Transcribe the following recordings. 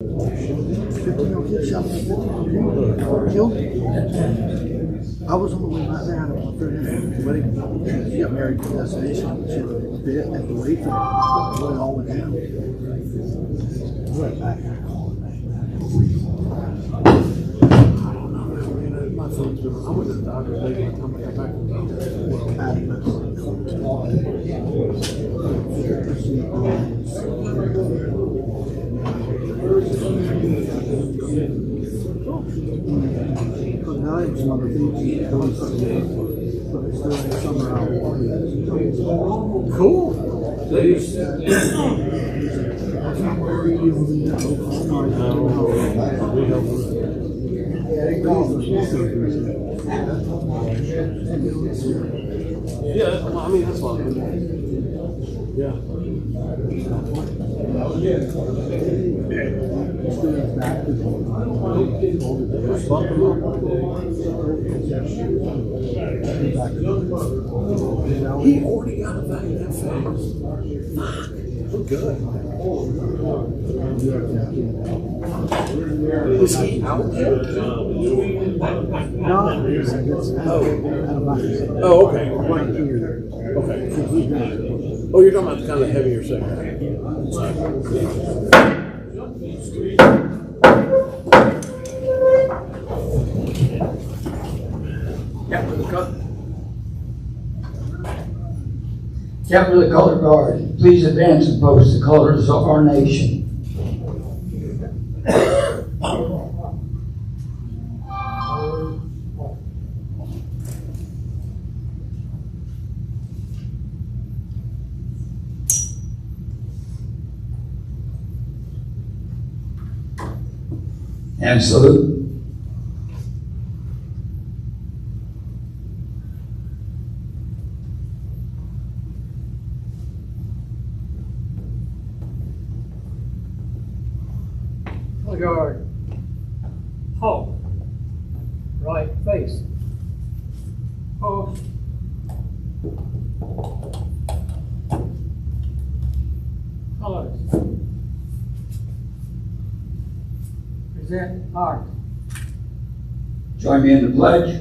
I was on the way back there. I was wedding. She got married to destination. She was a bit at the wait for it. It all went down. Right back. My phone's been. I went to the doctor today. By the time I got back from the Cool. Yeah, well, I mean, that's fine. Yeah. He already got a value that fast. We're good. Was he out there? No. Oh, okay. Right here. Okay. Oh, you're talking about the kind of heavier segment. Captain of the Color Guard, please advance and post the colors of our nation. And salute. Guard. Halt. Right face. Post. Colors. Present art. Join me in the pledge.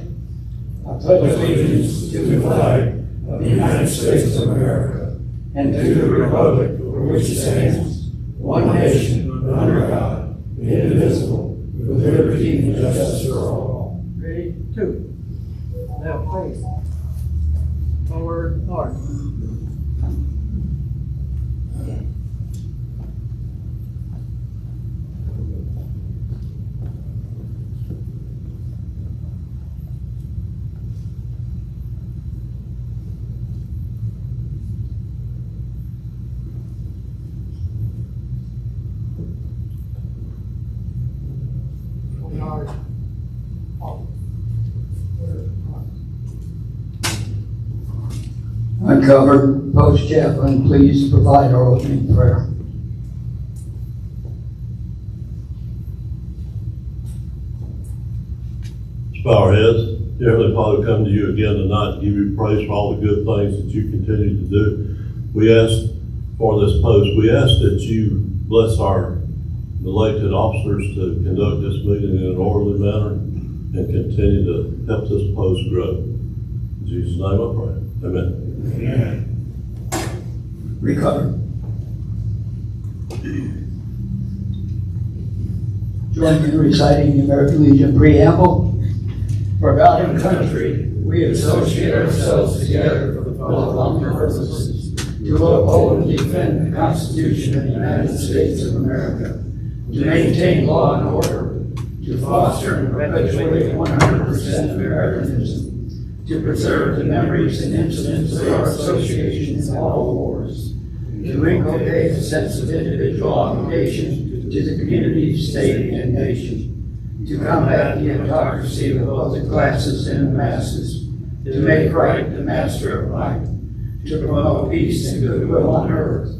I pledge allegiance to the flag of the United States of America and to the republic for which it stands, one nation, under God, indivisible, with liberty and justice for all. Ready? Two. Left face. Forward art. Uncovered post chaplain, please provide our opening prayer. Let's bow our heads. Dear Heavenly Father, come to you again tonight to give you praise for all the good things that you continue to do. We ask for this post. We ask that you bless our elected officers to conduct this meeting in an orderly manner and continue to help this post grow. In Jesus' name I pray. Amen. Amen. Recover. Join me in reciting the American Legion preamble. For God and country, we associate ourselves together for the following purposes: to uphold and defend the Constitution of the United States of America, to maintain law and order, to foster and perpetuate 100% Americanism, to preserve the memories and incidents of our associations in all wars, to inculcate a sense of individual obligation to the community, state, and nation, to combat the hypocrisy of both the classes and the masses, to make right the master of life, to promote peace and goodwill on earth,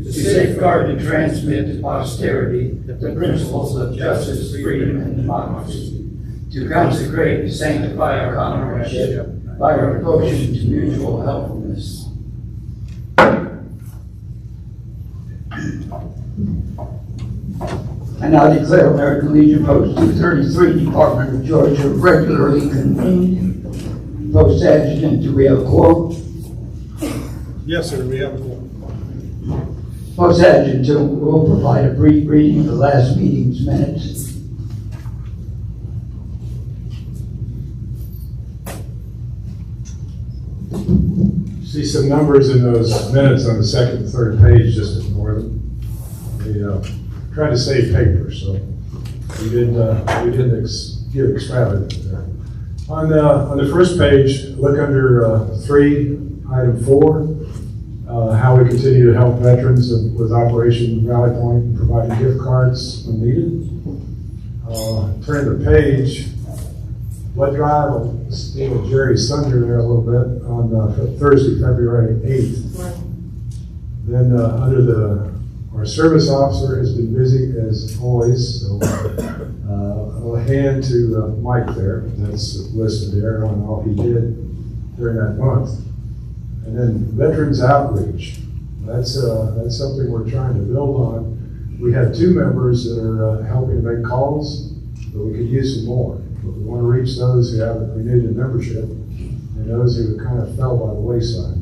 to safeguard and transmit to posterity the principles of justice, freedom, and democracy, to consecrate and sanctify our comradeship by our devotion to mutual helpfulness. I I now declare American Legion Post 233, Department of Georgia, regularly convened. Post Adjutant, do we have a quorum? Yes, sir, we have a quorum. Post Adjutant will provide a brief reading of the last meeting's minutes. See some numbers in those minutes on the second and third page, just ignore them. We tried to save paper, so we didn't get extravagant there. On the first page, look under 3, item 4, how we continue to help veterans with Operation Rally Point and providing gift cards when needed. Turn the page, blood drive, I'll steal Jerry's thunder there a little bit, on Thursday, February 8th. Then under our service officer has been busy as always, so I'll hand to Mike there. That's listed there on all he did during that month. And then veterans outreach. That's something we're trying to build on. We have 2 members that are helping to make calls, but we could use some more. But we want to reach those who haven't renewed their membership and those who kind of fell by the wayside.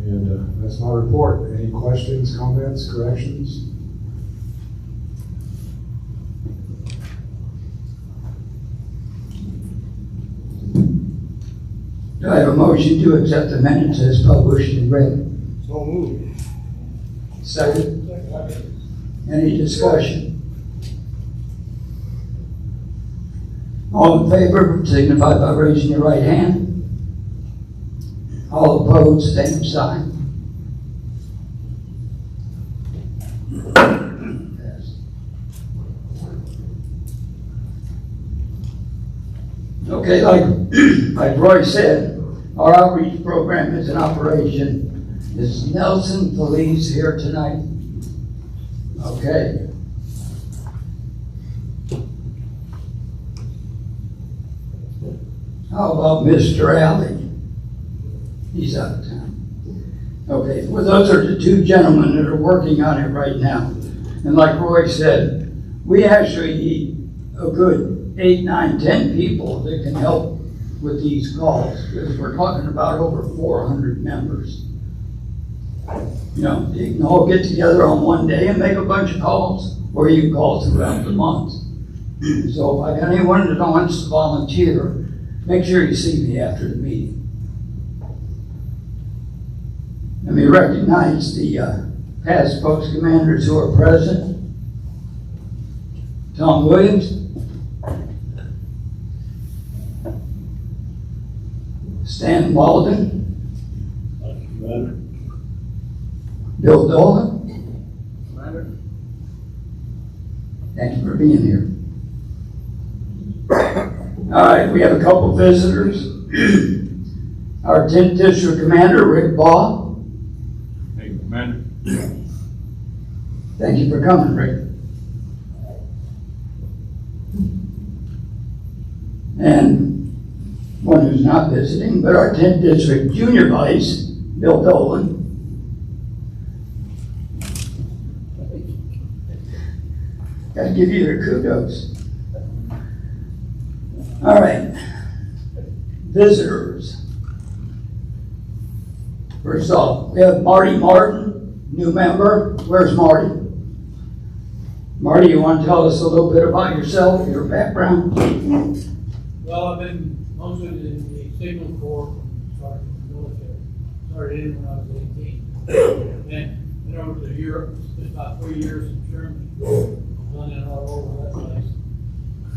And that's my report. Any questions, comments, corrections? Do I have a motion to accept the minutes as published and read? So moved. Second? Any discussion? All in favor, signify by raising your right hand. All opposed, same sign. Okay, like Roy said, our outreach program is in operation. Is Nelson Felice here tonight? Okay. How about Mr. Alley? He's out of town. Okay, well, those are the 2 gentlemen that are working on it right now. And like Roy said, we actually need a good 8, 9, 10 people that can help with these calls, because we're talking about over 400 members. You know, you can all get together on one day and make a bunch of calls, or you can call throughout the month. So if I got anyone that wants to volunteer, make sure you see me after the meeting. Let me recognize the past post commanders who are present. Tom Williams. Stan Walden. Bill Dolan. Thank you for being here. All right, we have a couple visitors. Our 10th District Commander, Rick Baugh. Hey, Commander. Thank you for coming, Rick. And one who's not visiting, but our 10th District Junior Vice, Bill Dolan. Gotta give you your kudos. All right, visitors. First off, we have Marty Martin, new member. Where's Marty? Marty, you want to tell us a little bit about yourself, your background? Well, I've been mostly in the Signal Corps from starting the military. Started in when I was 18. Then went over to Europe, spent about 3 years in Germany. Done it all over that place.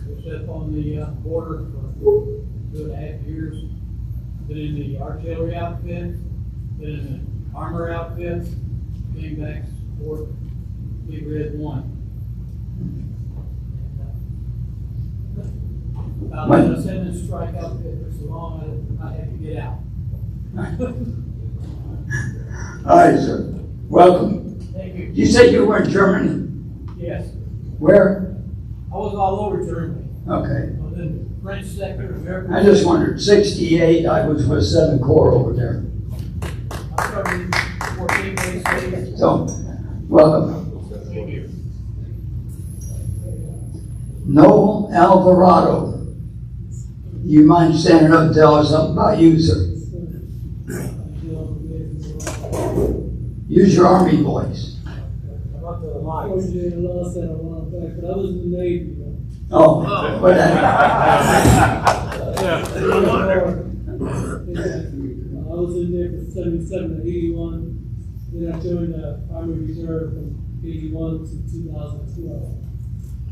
Was up on the border for 2.5 years. Been in the artillery outfit, been in the armor outfit, came back to support Big Red 1. About a 7 strike outfit for so long I had to get out. All right, sir. Welcome. Thank you. You said you were in Germany. Yes, Where? I was all over Germany. Okay. I was in the French sector, American. I just wondered, 68, I was with 7 Corps over there. I started in 14 days later. So, welcome. Thank you. Noel Alvarado. You mind standing up and tell us something about you, sir? Use your Army voice. About the I was in the law center a while back, but I was in the Navy, though. Oh, but I was in there from 77 to 81. Then I joined the Army Reserve from 81 to 2012.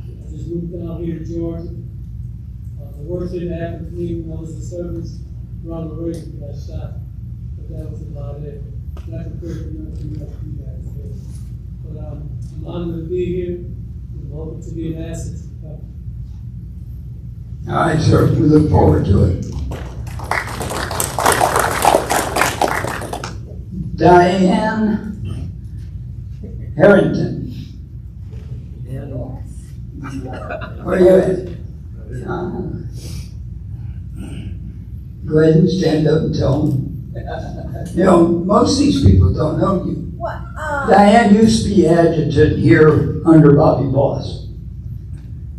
I just moved down here to Georgia. The worst thing that happened to me when I was in service, Ronald Reagan got shot. But that was about it. That compared to nothing else you guys did. But I'm honored to be here. I'm hoping to be an asset to the company. all right, sir, we look forward to it. Diane Harrington. Where are you at? Go ahead and stand up and tell them. You know, most of these people don't know you. What? Diane used to be adjutant here under Bobby Boss.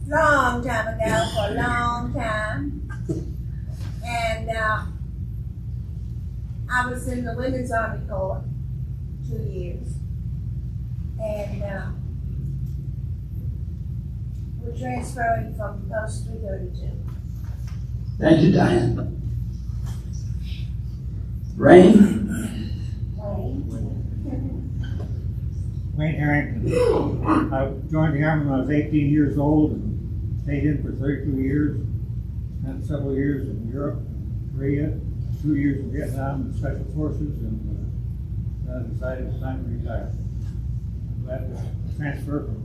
Long time ago, for a long time. And I was in the Women's Army Corps 2 years. And we're transferring from Post 332. Thank you, Diane. Rain? Wayne Harrington. I joined the Army when I was 18 years old and stayed in for 32 years. Spent several years in Europe, Korea, 2 years in Vietnam and Special Forces, and I decided it's time to retire. I'm glad to transfer from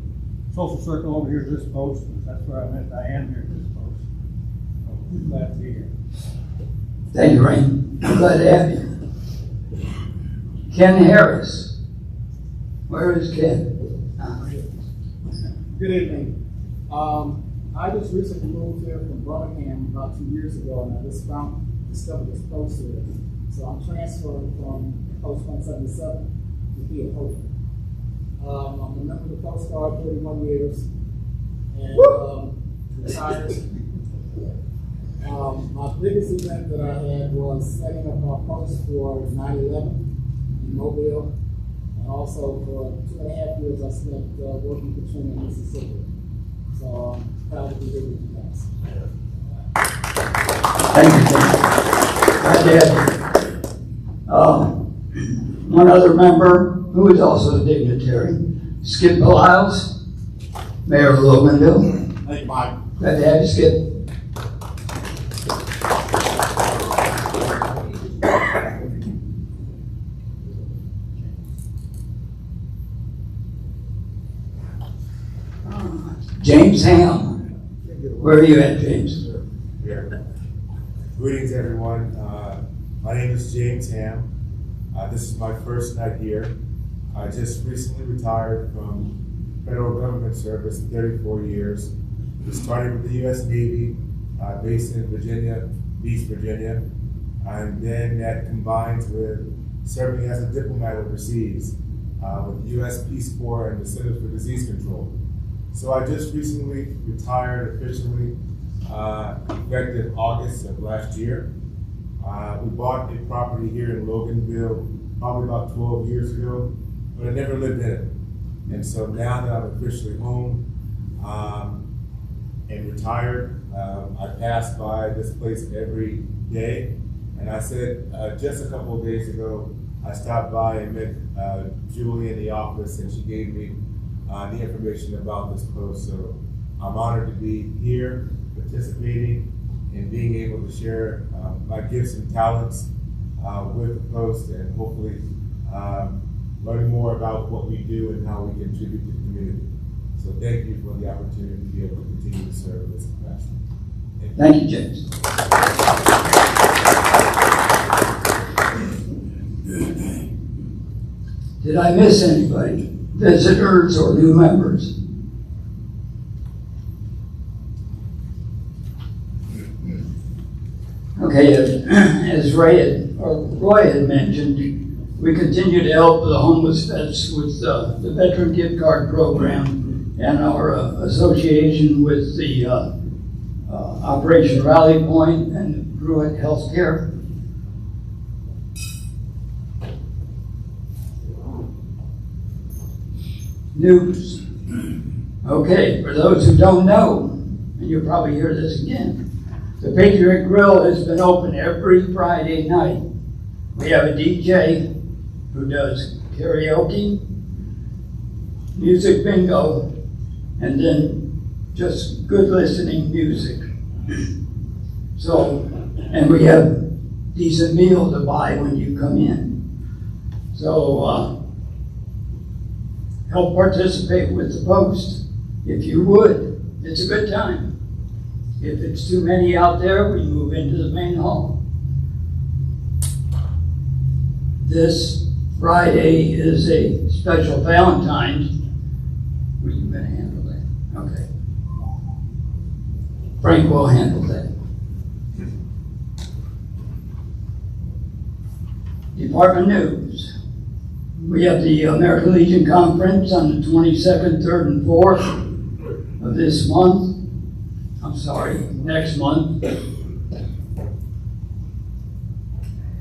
Social Circle over here to this post. That's where I met Diane here at this post. So I'm glad to be here. Thank you, Rain. I'm glad to have you. Ken Harris. Where is Ken? Good evening. I just recently moved here from Birmingham about 2 years ago, and I just discovered this post here. So I'm transferring from Post 177 to here at Hope. I'm a member of the Coast Guard 31 years, and retired. My biggest event that I had was setting up our post for 9/11 in Mobile. And also for 2.5 years, I spent working for Trinity, Mississippi. So I'm proud to be here with you guys. Thank you, Ken. Glad to have you. One other member who is also a dignitary, Skip Beliles, Mayor of Loganville. Thank you, Mike. Glad to have you, Skip. James Ham. Where are you at, James? Here. Greetings, everyone. My name is James Ham. This is my first night here. I just recently retired from federal government service, 34 years. I started with the U.S. Navy, based in Virginia, Beach, Virginia, and then that combines with serving as a diplomat overseas with the U.S. Peace Corps and the Centers for Disease Control. So I just recently retired officially, effective August of last year. We bought a property here in Loganville probably about 12 years ago, but I never lived in it. And so now that I'm officially home and retired, I pass by this place every day. And I said, just a couple of days ago, I stopped by and met Julie in the office, and she gave me the information about this post. So I'm honored to be here, participating, and being able to share my gifts and talents with the post, and hopefully learning more about what we do and how we contribute to the community. So thank you for the opportunity to be able to continue to serve in this capacity. Thank you, James. Did I miss anybody? Visitors or new members? Okay, as Roy had mentioned, we continue to help the homeless vets with the Veteran Gift Card Program and our association with the Operation Rally Point and Druid Healthcare. News. Okay, for those who don't know, and you'll probably hear this again, the Patriot Grill has been open every Friday night. We have a DJ who does karaoke, music bingo, and then just good listening music. So, and we have decent meal to buy when you come in. So, help participate with the post if you would. It's a good time. If it's too many out there, we move into the main hall. This Friday is a special Valentine's. Were you going to handle that? Okay. Frank will handle that. Department news. We have the American Legion Conference on the 22nd, 3rd, and 4th of this month. I'm sorry, next month.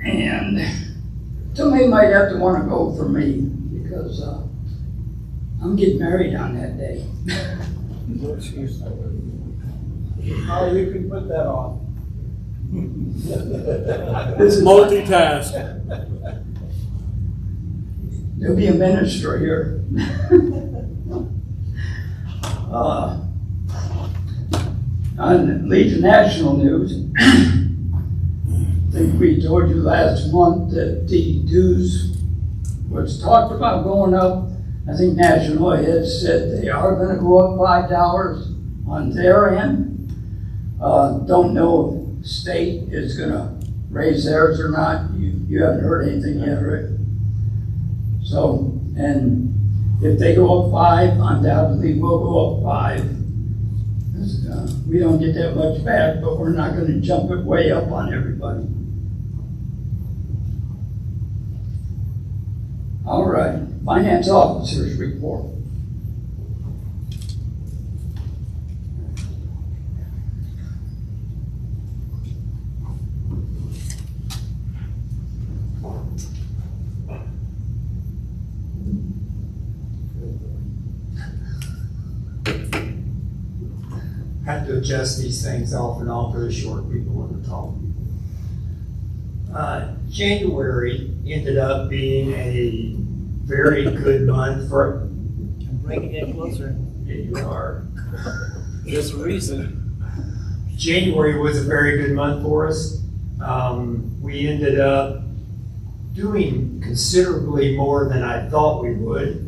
And somebody might have to want to go for me because I'm getting married on that day. Oh, you can put that off. This is multitask. There'll be a minister here. On Legion National News, I think we told you last month that the dues was talked about going up. I think National has said they are going to go up $5 on their end. Don't know if state is going to raise theirs or not. You haven't heard anything yet, right? So, and if they go up 5, undoubtedly we'll go up 5. We don't get that much back, but we're not going to jump it way up on everybody. All right, finance officer's report. Have to adjust these things off and on for the short people and the tall people. January ended up being a very good month for. I'm bringing it closer. Yeah, you are. Just recent. January was a very good month for us. We ended up doing considerably more than I thought we would.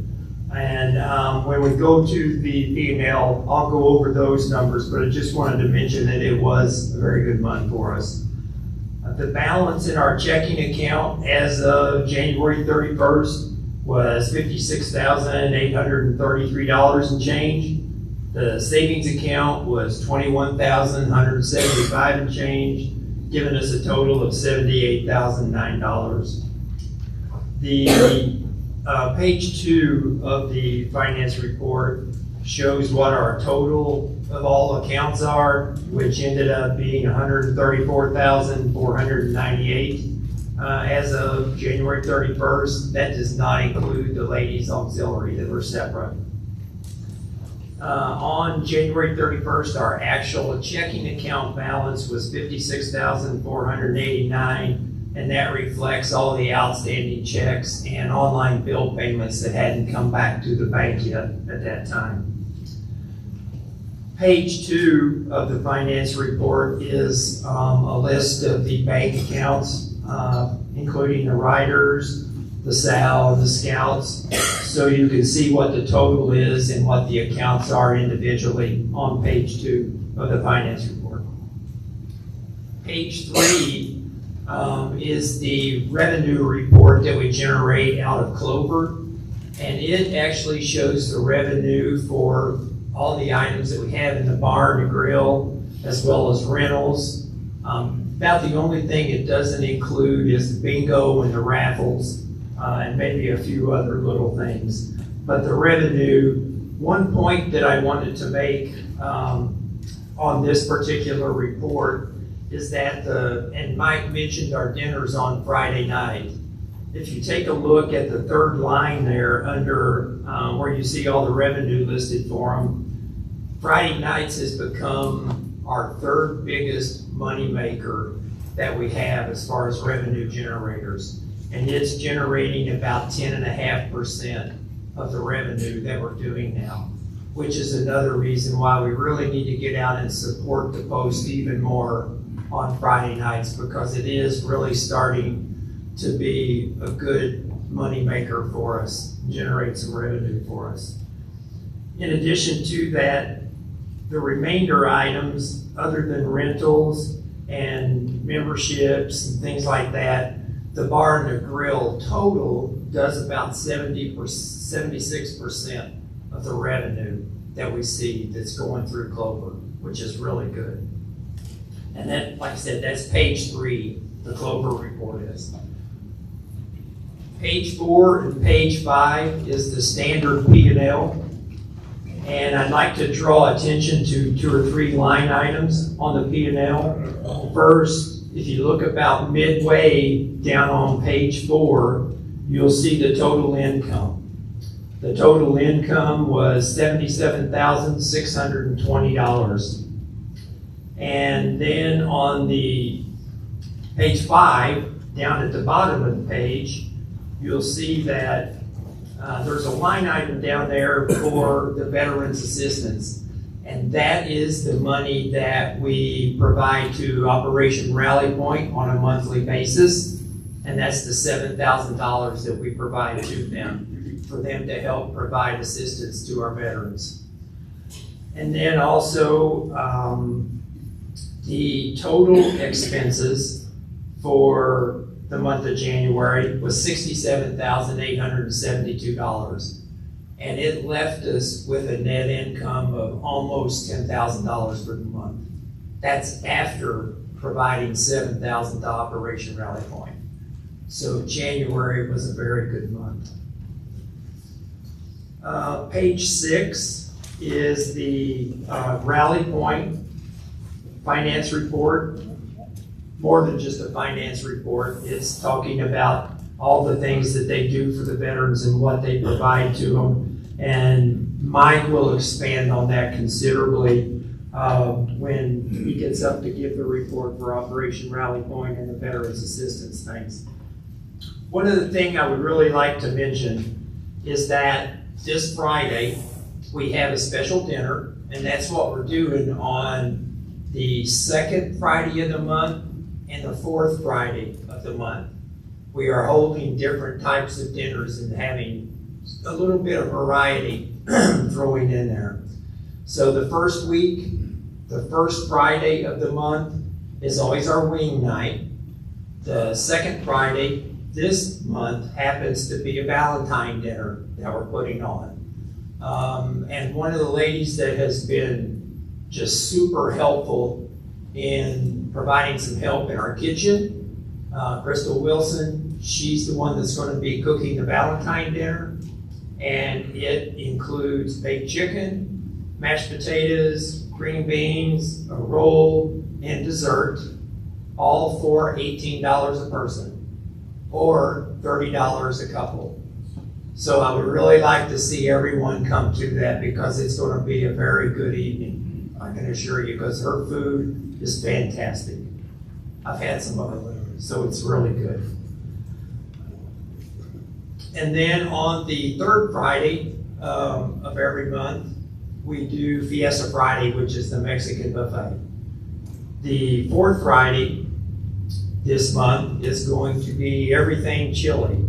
And when we go to the P&L, I'll go over those numbers, but I just wanted to mention that it was a very good month for us. The balance in our checking account as of January 31st was $56,833 and change. The savings account was $21,175 and change, giving us a total of $78,009. The page 2 of the finance report shows what our total of all accounts are, which ended up being $134,498 as of January 31st. That does not include the ladies' auxiliary that were separate. On January 31st, our actual checking account balance was $56,489. And that reflects all the outstanding checks and online bill payments that hadn't come back to the bank yet at that time. Page 2 of the finance report is a list of the bank accounts, including the Riders, the SAL, and the Scouts. So you can see what the total is and what the accounts are individually on page 2 of the finance report. Page 3 is the revenue report that we generate out of Clover, and it actually shows the revenue for all the items that we have in the barn and grill, as well as rentals. About the only thing it doesn't include is the bingo and the raffles, and maybe a few other little things. But the revenue One point that I wanted to make on this particular report is that and Mike mentioned our dinners on Friday night. If you take a look at the third line there under where you see all the revenue listed for them, Friday nights has become our third biggest money maker that we have as far as revenue generators. And it's generating about 10.5% of the revenue that we're doing now, which is another reason why we really need to get out and support the Post even more on Friday nights, because it is really starting to be a good money maker for us, generate some revenue for us. In addition to that, the remainder items, other than rentals and memberships and things like that, the bar and the grill total does about 76% of the revenue that we see that's going through Clover, which is really good. And then, like I said, that's page 3, the Clover report is. Page 4 and page 5 is the standard P&L. And I'd like to draw attention to 2 or 3 line items on the P&L. First, if you look about midway down on page 4, you'll see the total income. The total income was $77,620. And then on the page 5, down at the bottom of the page, you'll see that there's a line item down there for the Veterans Assistance. And that is the money that we provide to Operation Rally Point on a monthly basis. And that's the $7,000 that we provide to them, for them to help provide assistance to our veterans. And then also, the total expenses for the month of January was $67,872. And it left us with a net income of almost $10,000 for the month. That's after providing $7,000 to Operation Rally Point. So January was a very good month. Page 6 is the Rally Point finance report. More than just a finance report, it's talking about all the things that they do for the veterans and what they provide to them. And Mike will expand on that considerably when he gets up to give the report for Operation Rally Point and the Veterans Assistance things. One other thing I would really like to mention is that this Friday we have a special dinner, and that's what we're doing on the second Friday of the month and the fourth Friday of the month. We are holding different types of dinners and having a little bit of variety throwing in there. So the first week, the first Friday of the month is always our wing night. The second Friday this month happens to be a Valentine dinner that we're putting on. And one of the ladies that has been just super helpful in providing some help in our kitchen, Crystal Wilson, she's the one that's going to be cooking the Valentine dinner. And it includes baked chicken, mashed potatoes, green beans, a roll, and dessert, all for $18 a person, or $30 a couple. So I would really like to see everyone come to that, because it's going to be a very good evening, I can assure you, because her food is fantastic. I've had some of it, so it's really good. And then on the third Friday of every month, we do Fiesta Friday, which is the Mexican buffet. The fourth Friday this month is going to be everything chili.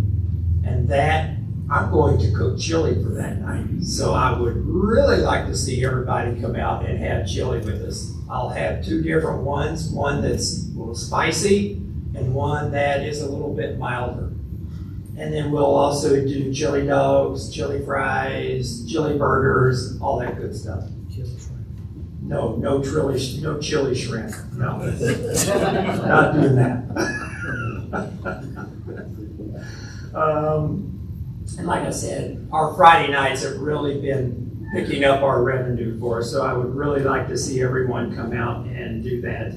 And that, I'm going to cook chili for that night. So I would really like to see everybody come out and have chili with us. I'll have 2 different ones, one that's a little spicy and one that is a little bit milder. And then we'll also do chili dogs, chili fries, chili burgers, all that good stuff. No chili shrimp. No, not doing that. And like I said, our Friday nights have really been picking up our revenue for us. So I would really like to see everyone come out and do that.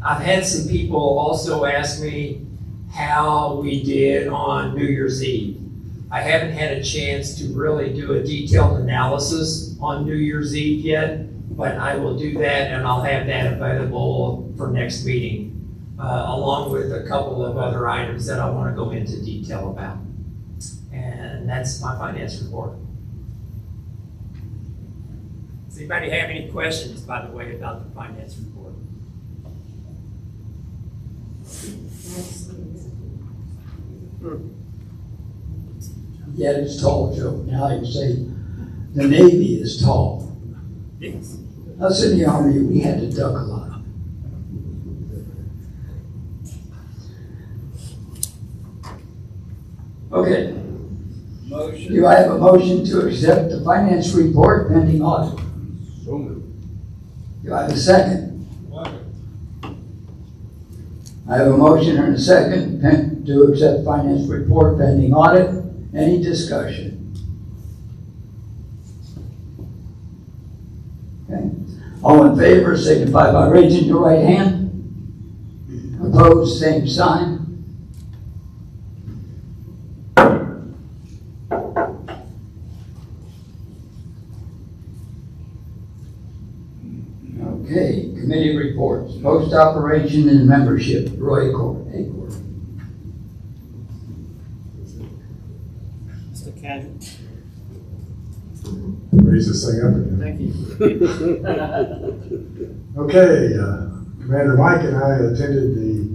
I've had some people also ask me how we did on New Year's Eve. I haven't had a chance to really do a detailed analysis on New Year's Eve yet, but I will do that and I'll have that available for next meeting, along with a couple of other items that I want to go into detail about. And that's my finance report. Does anybody have any questions, by the way, about the finance report? Yeah, it's tall, Joe. Now you say the Navy is tall. Yes. Us in the Army, we had to duck a lot. Okay. Motion. Do I have a motion to accept the finance report pending audit? So moved. Do I have a second? I have a motion and a second to accept finance report pending audit. Any discussion? Okay. All in favor signify by raising your right hand. Opposed, same sign. Okay, committee reports, post operation and membership, Roy Acorn. Mr. Casual. Raise this thing up again. Thank you. Okay, Commander Mike and I attended the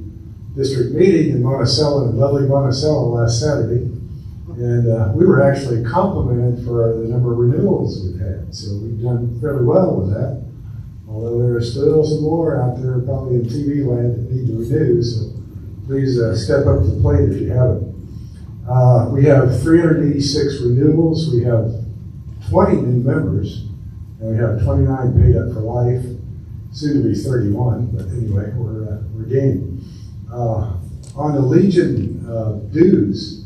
district meeting in Monticello, in lovely Monticello, last Saturday. And we were actually complimented for the number of renewals we've had. So we've done fairly well with that. Although there are still some more out there, probably in TV land, that need to renew. So please step up to the plate if you haven't. We have 386 renewals. We have 20 new members. And we have 29 paid up for life. Soon to be 31, but anyway, we're gaining. On the Legion dues,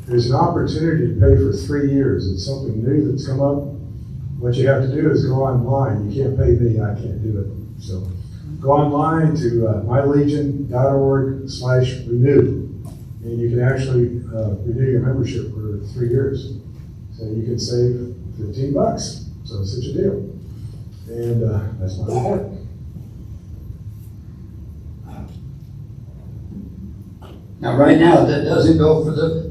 there's an opportunity to pay for 3 years. It's something new that's come up. What you have to do is go online. You can't pay me, I can't do it. So go online to mylegion.org/renew, and you can actually renew your membership for 3 years. So you can save $15. So it's such a deal. And that's my report. Now, right now, that doesn't go for the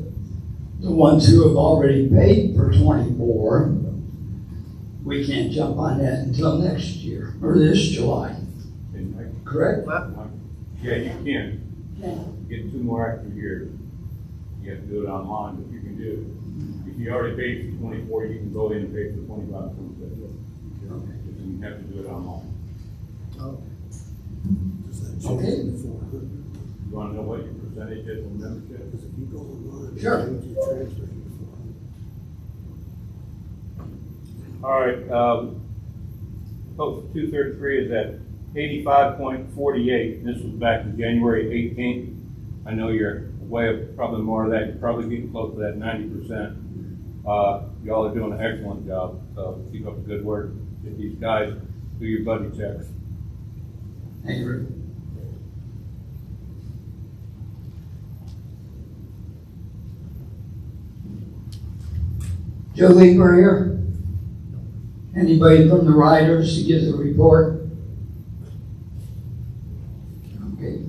ones who have already paid for 24. We can't jump on that until next year, or this July, correct? Yeah, you can. Get 2 more extra years. You have to do it online, but you can do it. If you already paid for 24, you can go in and pay for 25, 26. You have to do it online. Okay. You want to know what your percentage is on membership? Sure. All right, post 233 is at 85.48. This was back to January 18th. I know you're way up, probably more of that. You're probably getting close to that 90%. Y'all are doing an excellent job, so keep up the good work. Get these guys, do your buddy checks. Thank you. Joe Leeper here. Anybody from the riders to give the report? Okay.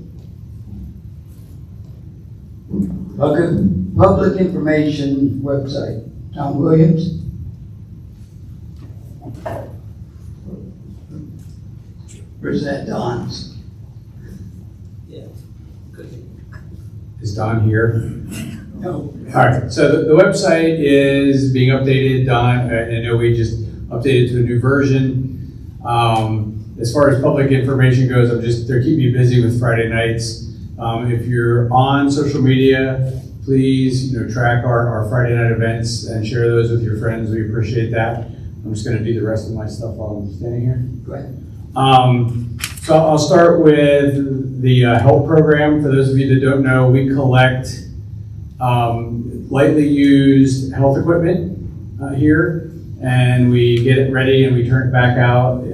Public information website. Tom Williams. Where's that Don's? Yeah. Is Don here? No. All right, so the website is being updated. Don, I know we just updated to a new version. As far as public information goes, they're keeping me busy with Friday nights. If you're on social media, please track our Friday night events and share those with your friends. We appreciate that. I'm just going to do the rest of my stuff while I'm standing here. Go ahead. So I'll start with the HELP program. For those of you that don't know, we collect lightly used health equipment here, and we get it ready and we turn it back out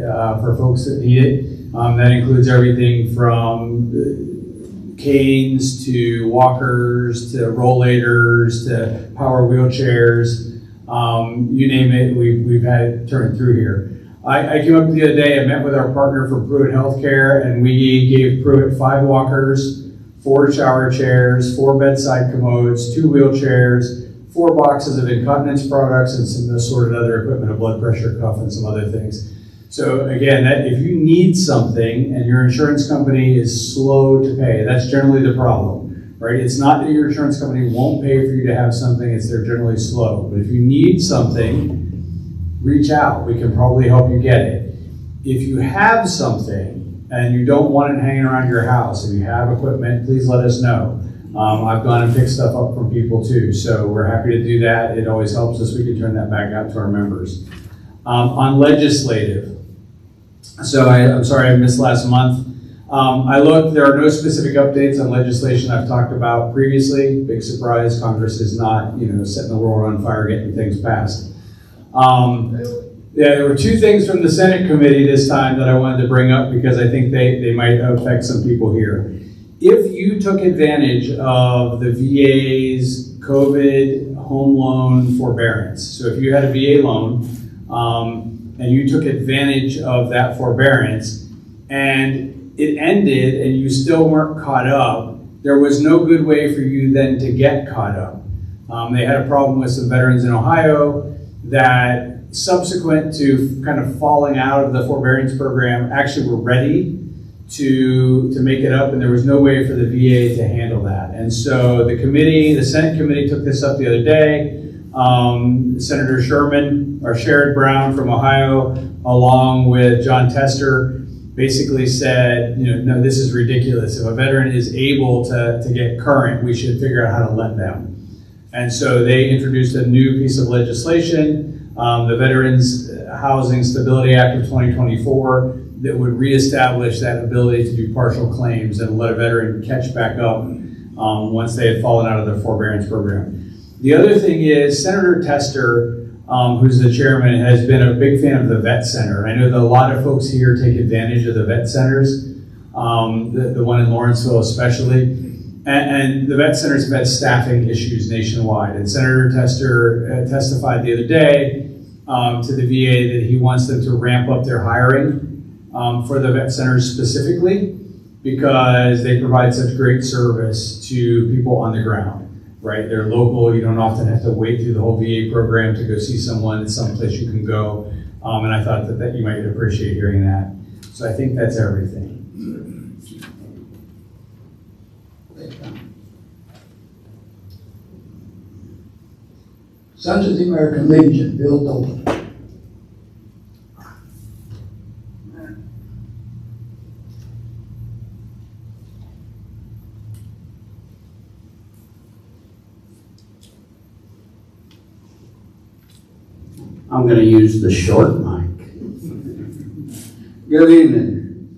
for folks that need it. That includes everything from canes to walkers to rollators to power wheelchairs. You name it, we've had it turned through here. I came up the other day, I met with our partner for Pruitt Healthcare, and we gave Pruitt 5 walkers, 4 shower chairs, 4 bedside commodes, 2 wheelchairs, 4 boxes of incontinence products, and some assorted other equipment, a blood pressure cuff and some other things. So again, if you need something and your insurance company is slow to pay, that's generally the problem, right? It's not that your insurance company won't pay for you to have something, it's they're generally slow. But if you need something, reach out. We can probably help you get it. If you have something and you don't want it hanging around your house, if you have equipment, please let us know. I've gone and picked stuff up from people too, so we're happy to do that. It always helps us. We can turn that back out to our members. On legislative, so I'm sorry I missed last month. I looked, there are no specific updates on legislation I've talked about previously. Big surprise, Congress is not, setting the world on fire, getting things passed. There were 2 things from the Senate committee this time that I wanted to bring up because I think they might affect some people here. If you took advantage of the VA's COVID home loan forbearance, so if you had a VA loan and you took advantage of that forbearance and it ended and you still weren't caught up, there was no good way for you then to get caught up. They had a problem with some veterans in Ohio that subsequent to kind of falling out of the forbearance program actually were ready to make it up, and there was no way for the VA to handle that. And so the Senate committee took this up the other day. Senator Sherrod Brown from Ohio, along with John Tester, basically said, no, this is ridiculous. If a veteran is able to get current, we should figure out how to let them. And so they introduced a new piece of legislation, the Veterans Housing Stability Act of 2024, that would reestablish that ability to do partial claims and let a veteran catch back up once they had fallen out of the forbearance program. The other thing is Senator Tester, who's the chairman, has been a big fan of the Vet Center. I know that a lot of folks here take advantage of the vet centers, the one in Lawrenceville especially. And the vet centers have had staffing issues nationwide. And Senator Tester testified the other day to the VA that he wants them to ramp up their hiring for the vet centers specifically because they provide such great service to people on the ground, right? They're local. You don't often have to wait through the whole VA program to go see someone. It's someplace you can go. And I thought that you might appreciate hearing that. So I think that's everything. Sons of the American Legion, Bill Dolan. I'm going to use the short mic. Good evening.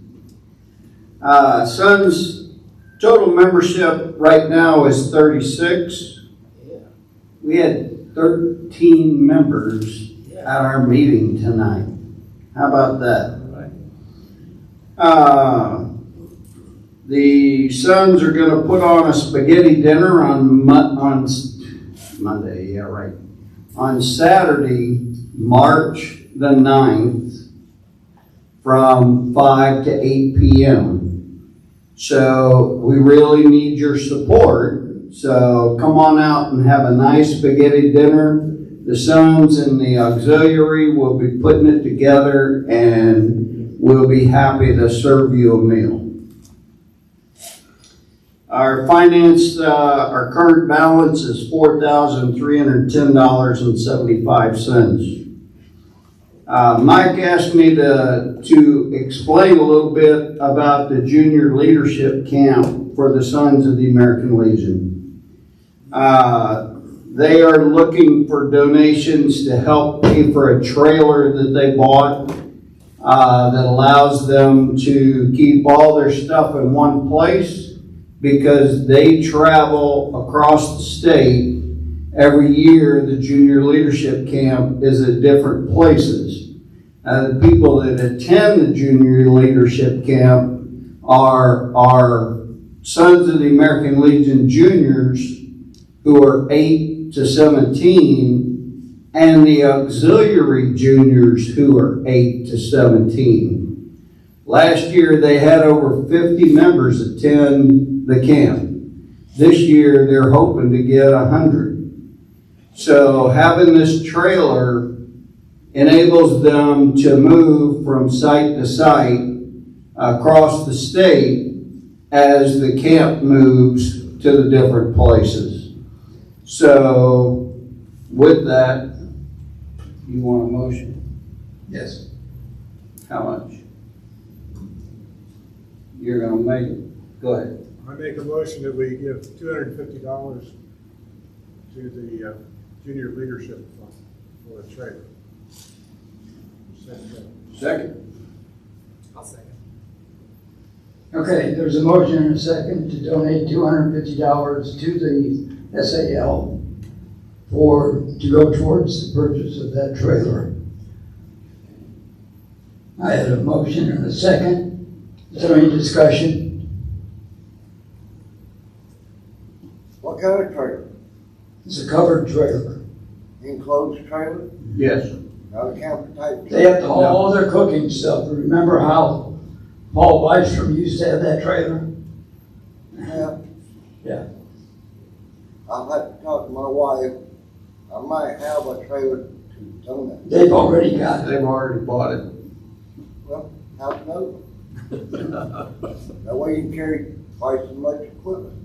Sons total membership right now is 36. We had 13 members at our meeting tonight. How about that? The Sons are going to put on a spaghetti dinner on Monday, on Saturday, March the 9th from 5 to 8 p.m. So we really need your support. So come on out and have a nice spaghetti dinner. The Sons and the auxiliary will be putting it together and we'll be happy to serve you a meal. Our our current balance is $4,310.75. Mike asked me to explain a little bit about the junior leadership camp for the Sons of the American Legion. They are looking for donations to help pay for a trailer that they bought that allows them to keep all their stuff in one place because they travel across the state every year the junior leadership camp is at different places. The people that attend the junior leadership camp are Sons of the American Legion juniors who are 8 to 17, and the auxiliary juniors who are 8 to 17. Last year they had over 50 members attend the camp. This year they're hoping to get 100. So having this trailer enables them to move from site to site across the state as the camp moves to the different places. So with that, you want a motion? Yes. How much? You're gonna make it. Go ahead. I make a motion that we give $250 to the junior leadership fund for a trailer. Second. I'll second. Okay, there's a motion and a second to donate $250 to the SAL to go towards the purchase of that trailer. I had a motion and a second. Is there any discussion? What kind of trailer? It's a covered trailer. Enclosed trailer? Yes. Not a camper type? They have to haul all their cooking stuff. Remember how Paul Weisstrom used to have that trailer? Yeah. Yeah. I'll have to talk to my wife. I might have a trailer to donate. They've already got it. They've already bought it. Well, how's it over? That way you can carry twice as much equipment.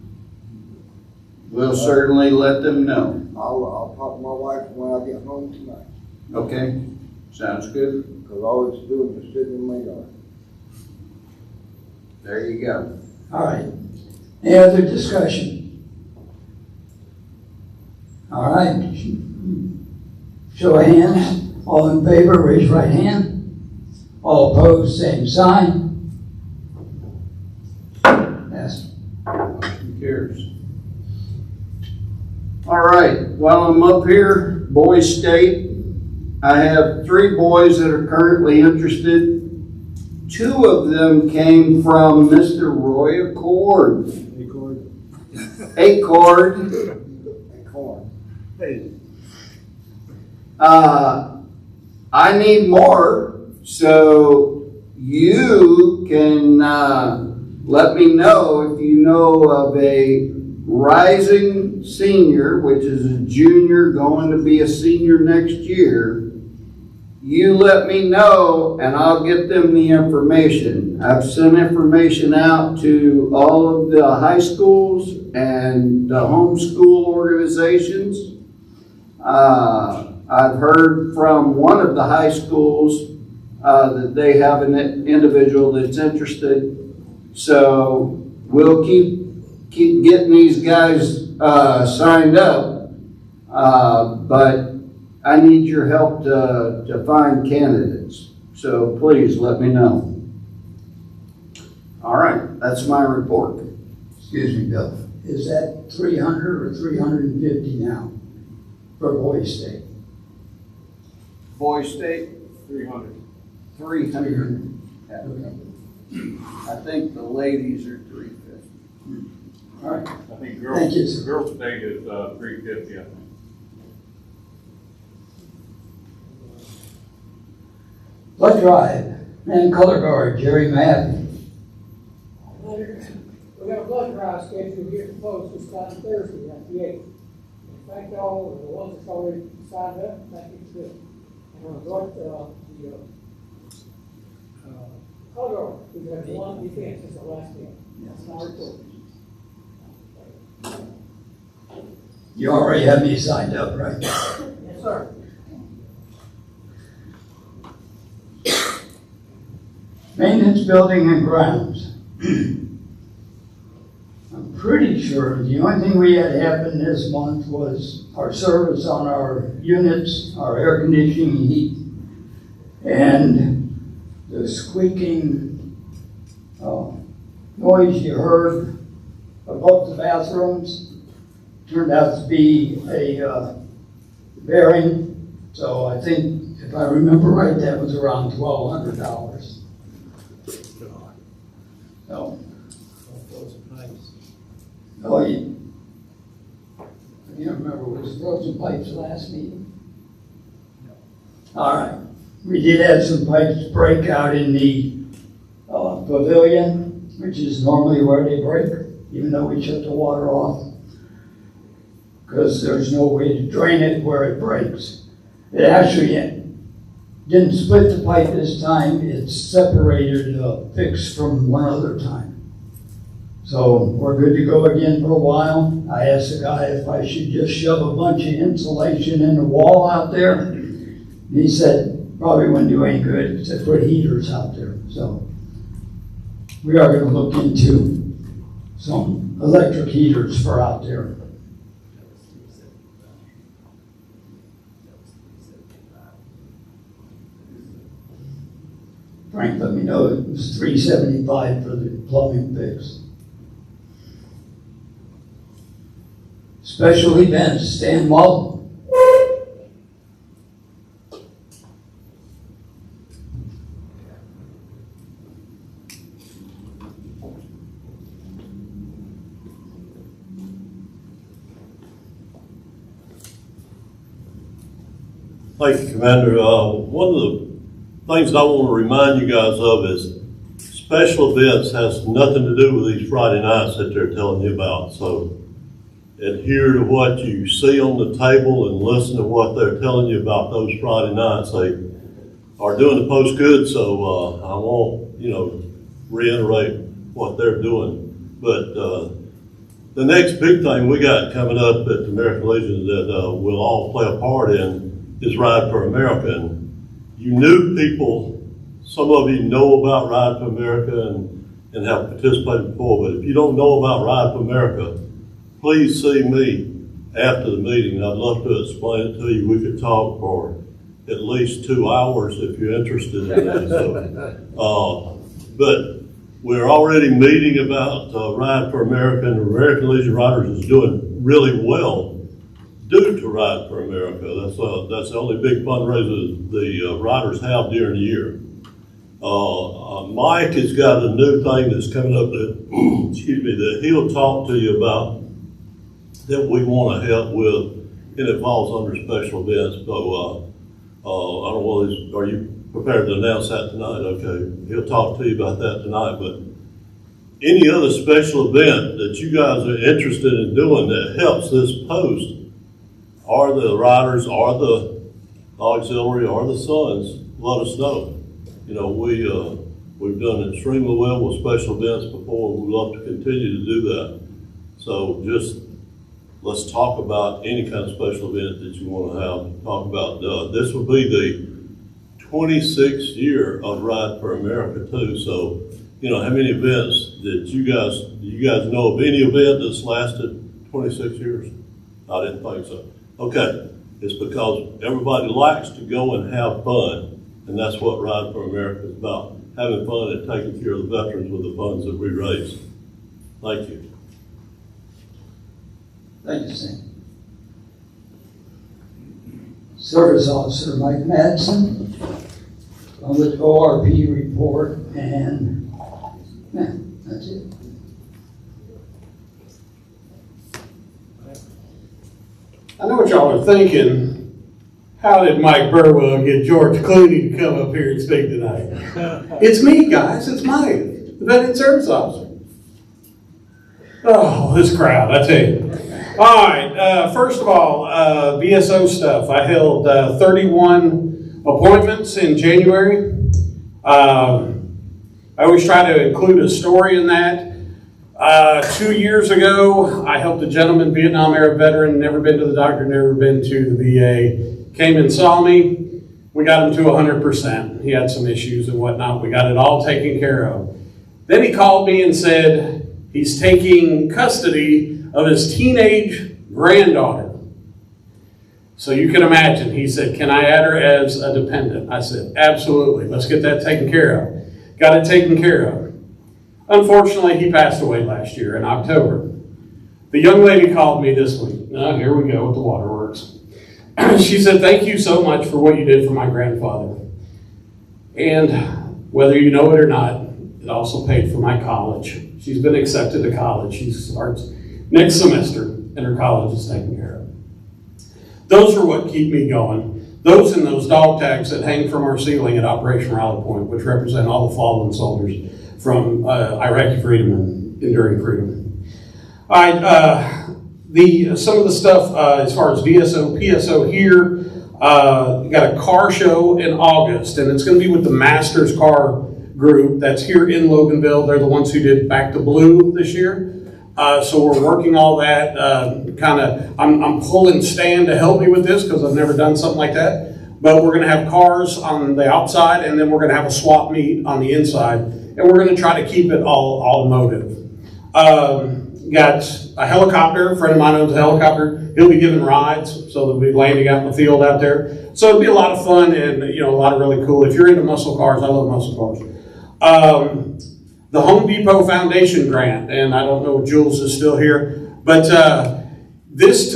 We'll certainly let them know. I'll talk to my wife when I get home tonight. Okay? Sounds good. Because all it's doing is sitting in my yard. There you go. All right. Any other discussion? All right. Show of hands. All in favor, raise right hand. All opposed, same sign. Yes. Who cares? All right. While I'm up here, Boys State, I have 3 boys that are currently interested. 2 of them came from Mr. Roy Accord. Accord. Hey. I need more, so you can let me know if you know of a rising senior, which is a junior going to be a senior next year. You let me know and I'll get them the information. I've sent information out to all of the high schools and the homeschool organizations. I've heard from one of the high schools that they have an individual that's interested. So we'll keep getting these guys signed up, but I need your help to find candidates. So please let me know. All right, that's my report. Excuse me, Bill. Is that 300 or 350 now for Boys State? Boys State? 300. 300. I think the ladies are 350. All right. I think Thank you, sir. girls state is 350, I think. Blood Drive and Color Guard, Jerry Madden. We got a blood drive scheduled here at the post this time Thursday at the 8th. Thank all of the ones that's already signed up. Thank you for it. And we're going to Color Guard. We've had one defense since the last game. That's my report. You already have me signed up, right? Yes, sir. Maintenance Building and Grounds. I'm pretty sure the only thing we had happen this month was our service on our units, our air conditioning heat, and the squeaking noise you heard above the bathrooms turned out to be a bearing. So I think, if I remember right, that was around $1,200. So, oh, I can't remember, was frozen pipes last meeting? All right. We did have some pipes break out in the pavilion, which is normally where they break, even though we shut the water off, because there's no way to drain it where it breaks. It actually didn't split the pipe this time. It separated a fix from one other time. So we're good to go again for a while. I asked the guy if I should just shove a bunch of insulation in the wall out there. And he said, probably wouldn't do any good. He said, put heaters out there. So we are going to look into some electric heaters for out there. Frank let me know it was $375 for the plumbing fix. Special events, Stan Walton. Thank you, Commander. One of the things that I want to remind you guys of is special events has nothing to do with these Friday nights that they're telling you about. So adhere to what you see on the table and listen to what they're telling you about those Friday nights. They are doing the post good, so I won't, reiterate what they're doing. But the next big thing we got coming up at the American Legion that we'll all play a part in is Ride for America. And you new people, some of you know about Ride for America and have participated before, but if you don't know about Ride for America, please see me after the meeting. I'd love to explain it to you. We could talk for at least 2 hours if you're interested in that. So, but we're already meeting about Ride for America, and the American Legion Riders is doing really well due to Ride for America. That's the only big fundraiser the riders have during the year. Mike has got a new thing that's coming up that, that he'll talk to you about that we want to help with, and it falls under special events. So I don't know, are you prepared to announce that tonight? Okay, he'll talk to you about that tonight. But any other special event that you guys are interested in doing that helps this post, or the riders, or the auxiliary, or the sons, let us know. We've done extremely well with special events before. We'd love to continue to do that. So just let's talk about any kind of special event that you want to have. Talk about this will be the 26th year of Ride for America too. So how many events that do you guys know of any event that's lasted 26 years? I didn't think so. Okay, it's because everybody likes to go and have fun, and that's what Ride for America is about, having fun and taking care of the veterans with the funds that we raise. Thank you. Thank you, Sam. Service Officer Mike Madsen with ORP report, and that's it. I know what y'all are thinking. How did Mike Burwell get George Clooney to come up here and speak tonight? It's me, guys. It's Mike, the Veteran Service Officer. Oh, this crowd, I tell you. All right, first of all, VSO stuff. I held 31 appointments in January. I always try to include a story in that. 2 years ago, I helped a gentleman, Vietnam era veteran, never been to the doctor, never been to the VA. Came and saw me. We got him to 100%. He had some issues and whatnot. We got it all taken care of. Then he called me and said he's taking custody of his teenage granddaughter. So you can imagine, he said, can I add her as a dependent? I said, absolutely. Let's get that taken care of. Got it taken care of. Unfortunately, he passed away last year in October. The young lady called me this week. Now, here we go with the waterworks. She said, "Thank you so much for what you did for my grandfather. And whether you know it or not, it also paid for my college." She's been accepted to college. She starts next semester, and her college is taken care of. Those are what keep me going. Those and those dog tags that hang from our ceiling at Operation Rally Point, which represent all the fallen soldiers from Iraqi freedom and enduring freedom. All right, some of the stuff as far as VSO, PSO here, got a car show in August, and it's going to be with the Masters Car Group that's here in Loganville. They're the ones who did Back to Blue this year. So we're working all that. I'm pulling Stan to help me with this because I've never done something like that. But we're going to have cars on the outside, and then we're going to have a swap meet on the inside, and we're going to try to keep it all automotive. Got a helicopter. A friend of mine owns a helicopter. He'll be giving rides, so they'll be landing out in the field out there. So it'll be a lot of fun and a lot of really cool. If you're into muscle cars, I love muscle cars. The Home Depot Foundation grant, and I don't know if Jules is still here, but this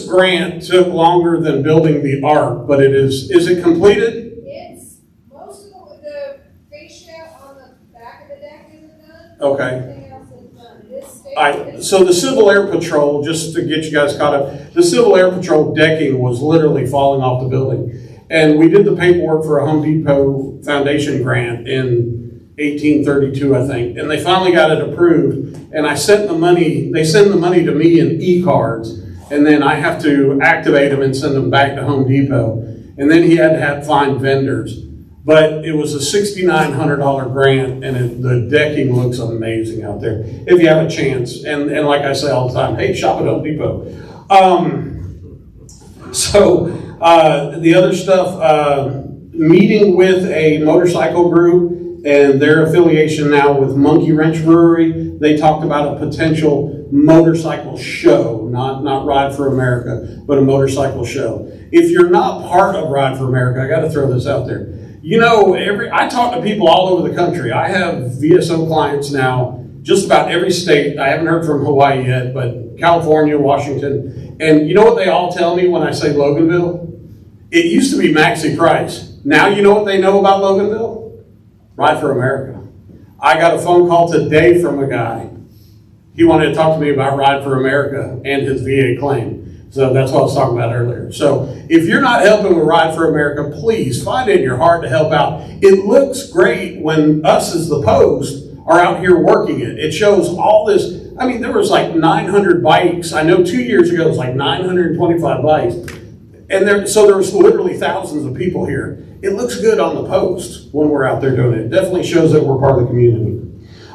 grant took longer than building the ark, but is it completed? It's most of the fascia on the back of the deck isn't done. Okay. Everything else is done. It is stable. All right, so the Civil Air Patrol, just to get you guys caught up, the Civil Air Patrol decking was literally falling off the building. And we did the paperwork for a Home Depot Foundation grant in 1832, I think, and they finally got it approved. And I sent the money, they send the money to me in e-cards, and then I have to activate them and send them back to Home Depot. And then he had to find vendors. But it was a $6,900 grant, and the decking looks amazing out there if you have a chance. And like I say all the time, hey, shop at Home Depot. The other stuff, meeting with a motorcycle group and their affiliation now with Monkey Wrench Brewery. They talked about a potential motorcycle show, not Ride for America, but a motorcycle show. If you're not part of Ride for America, I got to throw this out there. I talk to people all over the country. I have VSO clients now, just about every state. I haven't heard from Hawaii yet, but California, Washington. And you know what they all tell me when I say Loganville? It used to be Maxi Price. Now you know what they know about Loganville? Ride for America. I got a phone call today from a guy. He wanted to talk to me about Ride for America and his VA claim. So that's what I was talking about earlier. So if you're not helping with Ride for America, please find it in your heart to help out. It looks great when us as the Post are out here working it. It shows all this. I mean, there was like 900 bikes. I know 2 years ago it was like 925 bikes. And there was literally thousands of people here. It looks good on the Post when we're out there doing it. It definitely shows that we're part of the community.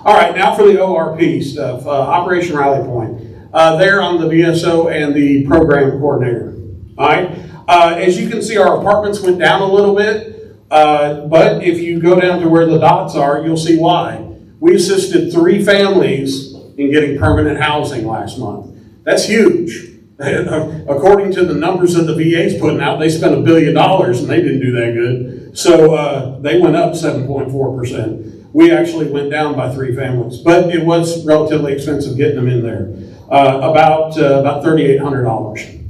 All right, now for the ORP stuff, Operation Rally Point. They're on the VSO and the program coordinator. All right, as you can see, our apartments went down a little bit, but if you go down to where the dots are, you'll see why. We assisted 3 families in getting permanent housing last month. That's huge. According to the numbers that the VA's putting out, they spent $1 billion and they didn't do that good. So they went up 7.4%. We actually went down by 3 families, but it was relatively expensive getting them in there. About $3,800.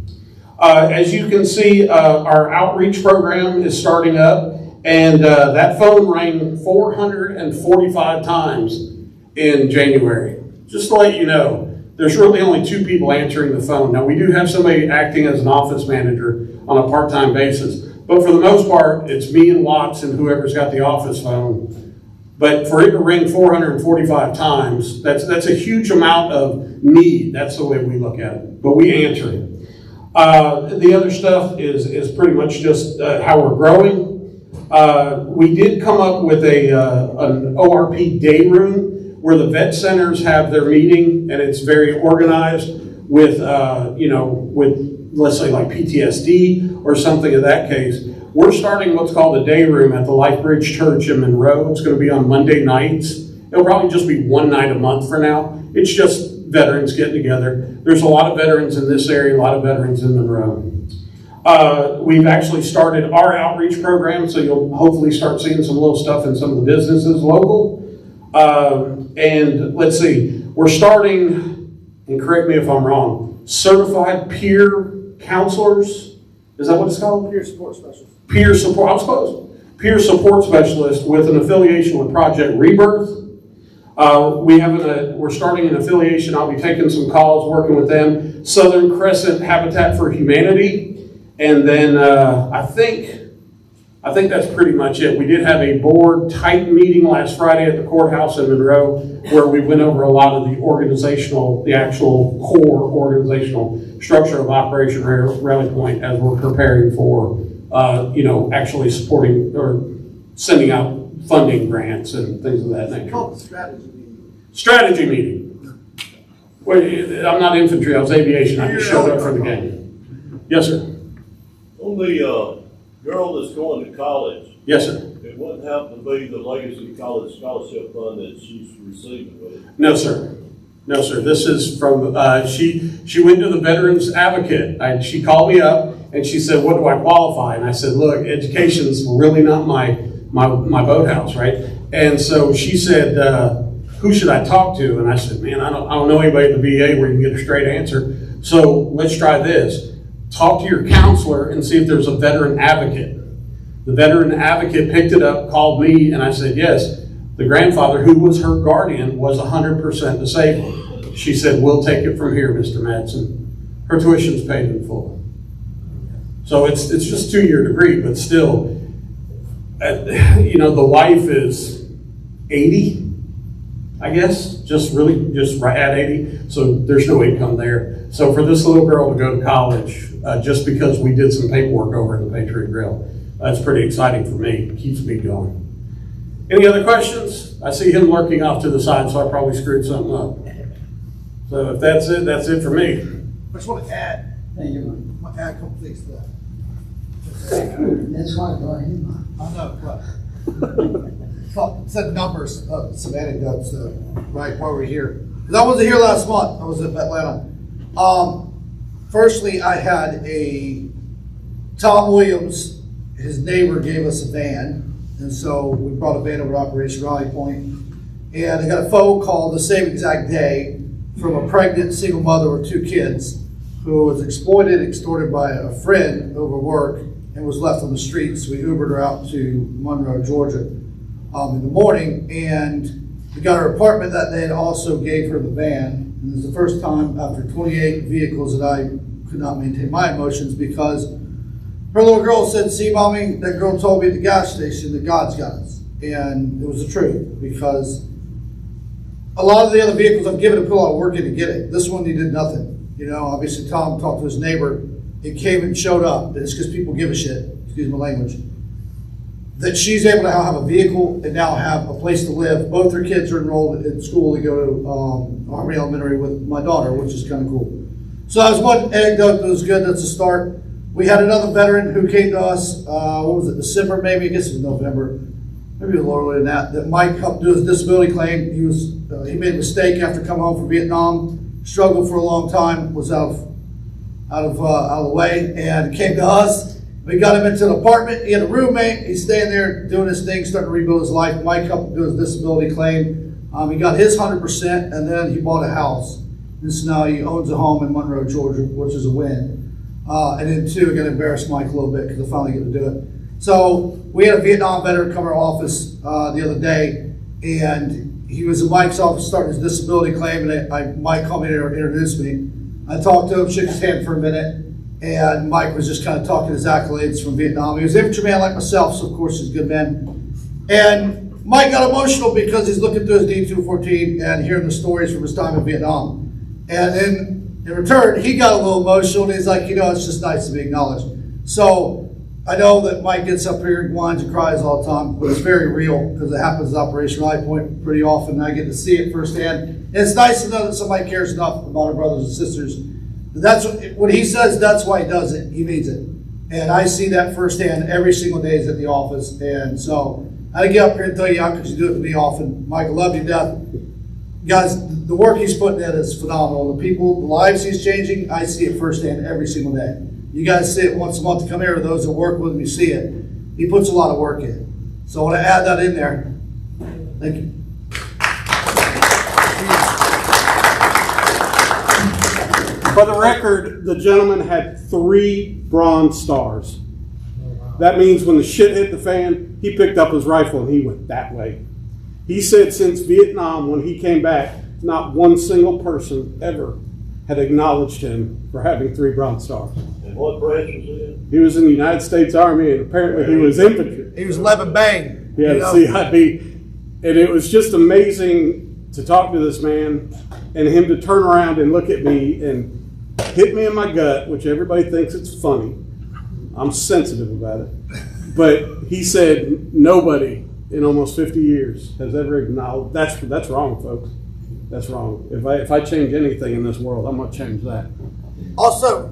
As you can see, our outreach program is starting up, and that phone rang 445 times in January. Just to let you know, there's really only 2 people answering the phone. Now, we do have somebody acting as an office manager on a part-time basis, but for the most part, it's me and Watts and whoever's got the office phone. But for it to ring 445 times, that's a huge amount of need. That's the way we look at it. But we answer it. The other stuff is pretty much just how we're growing. We did come up with an ORP day room where the vet centers have their meeting, and it's very organized with, with let's say like PTSD or something of that case. We're starting what's called a day room at the Life Bridge Church in Monroe. It's going to be on Monday nights. It'll probably just be one night a month for now. It's just veterans getting together. There's a lot of veterans in this area, a lot of veterans in Monroe. We've actually started our outreach program, so you'll hopefully start seeing some little stuff in some of the businesses local. And let's see, we're starting and correct me if I'm wrong, certified peer counselors. Is that what it's called? Peer support specialist. Peer support, I was close. Peer support specialist with an affiliation with Project Rebirth. We're starting an affiliation. I'll be taking some calls, working with them. Southern Crescent Habitat for Humanity. And then I think that's pretty much it. We did have a board tight meeting last Friday at the courthouse in Monroe where we went over a lot of the actual core organizational structure of Operation Rally Point as we're preparing for, actually supporting or sending out funding grants and things of that nature. Called the strategy meeting. Strategy meeting. Wait, I'm not infantry, I was aviation. I just showed up for the game. Yes, sir. On the girl that's going to college. Yes, sir. It wouldn't happen to be the Legacy College Scholarship Fund that she's receiving, would it? No, sir. No, sir. This is from, she went to the Veterans Advocate. She called me up and she said, what do I qualify? And I said, look, education's really not my boathouse, right? And so she said, who should I talk to? And I said, man, I don't know anybody at the VA where you can get a straight answer. So let's try this. Talk to your counselor and see if there's a veteran advocate. The veteran advocate picked it up, called me, and I said, yes. The grandfather, who was her guardian, was 100% disabled. She said, we'll take it from here, Mr. Madsen. Her tuition's paid in full. So it's just a 2-year degree, but still, the wife is 80, I guess, just right at 80. So there's no income there. So for this little girl to go to college, just because we did some paperwork over in the Patriot Grill, that's pretty exciting for me. It keeps me going. Any other questions? I see him lurking off to the side, so I probably screwed something up. So if that's it for me. I just want to add. Thank you, Mike. I want to add a couple things to that. That's why I brought him on. I know, but said numbers, some anecdotes, right while we're here. Because I wasn't here last month. I was in Atlanta. Firstly, I had Tom Williams, his neighbor gave us a van. And so we brought a van over to Operation Rally Point. And I got a phone call the same exact day from a pregnant single mother with 2 kids who was exploited, extorted by a friend over work and was left on the streets. We Ubered her out to Monroe, Georgia in the morning. And we got her apartment that day and also gave her the van. And it was the first time after 28 vehicles that I could not maintain my emotions because her little girl said, see, Mommy, that girl told me at the gas station that God's got us. And it was the truth because a lot of the other vehicles I've given to put a lot of work in to get it. This one, he did nothing. Obviously Tom talked to his neighbor. It came and showed up. And it's because people give a shit, excuse my language, that she's able to have a vehicle and now have a place to live. Both her kids are enrolled in school. They go to Army Elementary with my daughter, which is kind of cool. So that was one anecdote that was good. That's a start. We had another veteran who came to us, December maybe, I guess it was November, maybe a little earlier than that Mike helped do his disability claim. He made a mistake after coming home from Vietnam, struggled for a long time, was out of the way, and came to us. We got him into an apartment. He had a roommate. He's staying there doing his thing, starting to rebuild his life. Mike helped do his disability claim. He got his 100%, and then he bought a house. And so now he owns a home in Monroe, Georgia, which is a win. And then 2, I'm going to embarrass Mike a little bit because I finally get to do it. So we had a Vietnam veteran come to our office the other day, and he was in Mike's office starting his disability claim, and Mike called me and introduced me. I talked to him, shook his hand for a minute, and Mike was just kind of talking his accolades from Vietnam. He was an infantryman like myself, so of course he's a good man. And Mike got emotional because he's looking through his D-214 and hearing the stories from his time in Vietnam. And then in return, he got a little emotional, and he's like, it's just nice to be acknowledged. So I know that Mike gets up here and whines and cries all the time, but it's very real because it happens at Operation Rally Point pretty often, and I get to see it firsthand. And it's nice to know that somebody cares enough about our brothers and sisters. That's what he says, that's why he does it. He means it. And I see that firsthand every single day at the office. And so I get up here and tell you how because you do it to me often. Mike, I love you to death. Guys, the work he's putting in is phenomenal. The people, the lives he's changing, I see it firsthand every single day. You guys see it once a month to come here. Those that work with him, you see it. He puts a lot of work in. So I want to add that in there. Thank you. For the record, the gentleman had 3 Bronze Stars. That means when the shit hit the fan, he picked up his rifle and he went that way. He said since Vietnam, when he came back, not one single person ever had acknowledged him for having 3 Bronze Stars. And what branch was he in? He was in the United States Army, and apparently he was infantry. He was Levin Bang. He had a CIB. And it was just amazing to talk to this man and him to turn around and look at me and hit me in my gut, which everybody thinks it's funny. I'm sensitive about it. But he said nobody in almost 50 years has ever acknowledged. That's wrong, folks. That's wrong. If I change anything in this world, I'm going to change that. Also,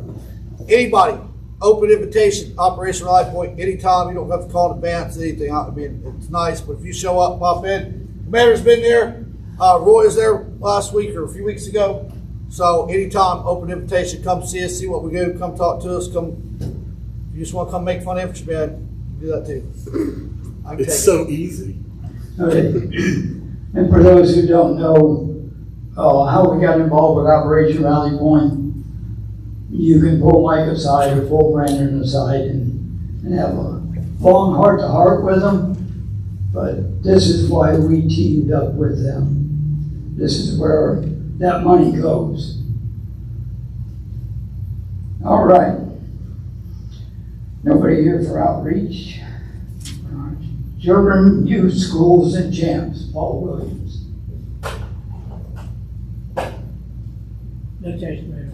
anybody, open invitation, Operation Rally Point, anytime. You don't have to call in advance, anything. I mean, it's nice, but if you show up, pop in. Commander's been there. Roy was there last week or a few weeks ago. So anytime, open invitation. Come see us, see what we do. Come talk to us. Come. If you just want to come make fun of infantry, man, do that too. I can It's take so it. easy. Okay. And for those who don't know how we got involved with Operation Rally Point, you can pull Mike aside or pull Brandon aside and have a long heart-to-heart with them. But this is why we teamed up with them. This is where that money goes. All right. Nobody here for outreach? Children, youth, schools, and champs. Paul Williams. No change, Mayor.